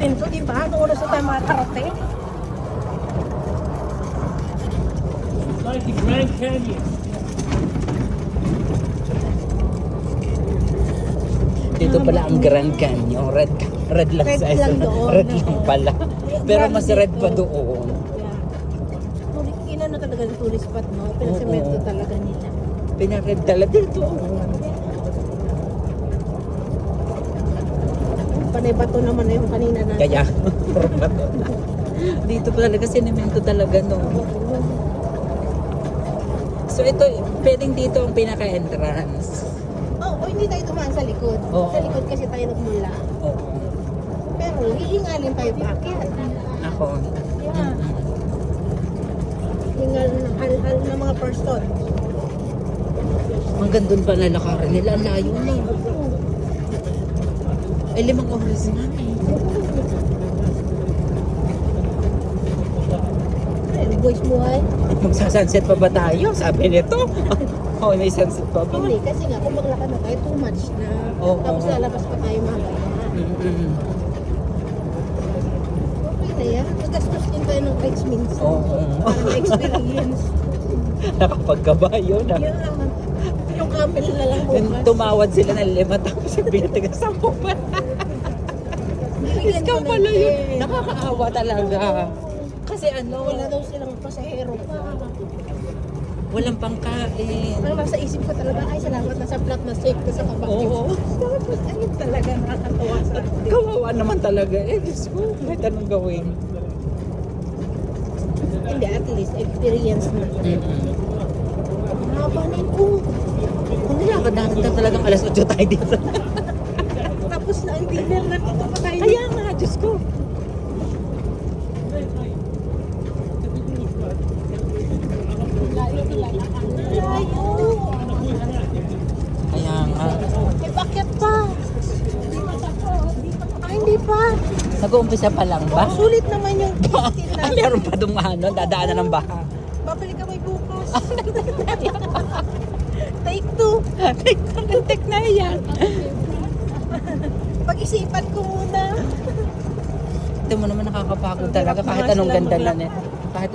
natin to, di ba? Noong oras na tayo makakarating. Like the Grand Canyon. Dito pala ang Grand Canyon. Red lang Red sa lang doon, Red lang oo. pala. Pero mas Grabe red pa dito. doon. Yeah. Inano talaga ng tourist spot, no? Pinasemento Oo. talaga nila. Pinared talaga dito. Panay bato naman na yung kanina natin. Kaya, dito pa talaga sinemento talaga, no? So ito, pwedeng dito ang pinaka-entrance. Oh, hindi tayo dumaan sa likod. Oo. Sa likod kasi tayo nagmula. Oo. Pero hihingalin tayo paakyat. Ako. Yeah. Hingal ng hal-hal ng mga person. Hanggang doon pa lalakaran nila. Ang layo na. Ay, 5 oras na. Ay, boys buhay. Magsasunset pa ba tayo? Sabi nito. Oh, may sunset pa ba? Hindi, kasi nga kung maglakad na tayo, too much na. Oo. Tapos lalabas pa tayo mamaya. Mm-mm. Okay na yan. Magastos din tayo ng rides minsan. Oo. Para ma-experience. Nakapagkabayo na. Yun lang. Yung camel na lang bukas. Tumawad sila ng 5 tapos yung binataga 10 pa. Bibigyan ko Ikaw ng pala yun. 10. Nakakaawa talaga. Kasi ano, Wala daw silang pasahero pa. walang pangkain. Ang nasa isip ko talaga, ay salamat na sa flat na safe ka sa kabakit. Oo. Tapos ayun talaga nakakatawa sa atin. Kawawa naman talaga. Eh, Diyos ko, kahit anong gawin. Hindi, at least experience na. Mm-mm. Haba nito. Kung nilakad natin na talagang alas 8 tayo dito. Tapos na ang dinner na ito pa tayo. Kaya nga, Diyos ko. Layo. Kaya nga. Eh, bakit pa? Ay, hindi pa. Nag-uumpisa pa lang ba? Sulit naman yung ticket Ay, natin. meron pa dumano, dadaanan ng baha. Babalik kami bukas. Take 2. Tek na yan. Pag-isipan ko muna. Ito mo naman nakakapagod talaga kahit anong ganda na. Kahit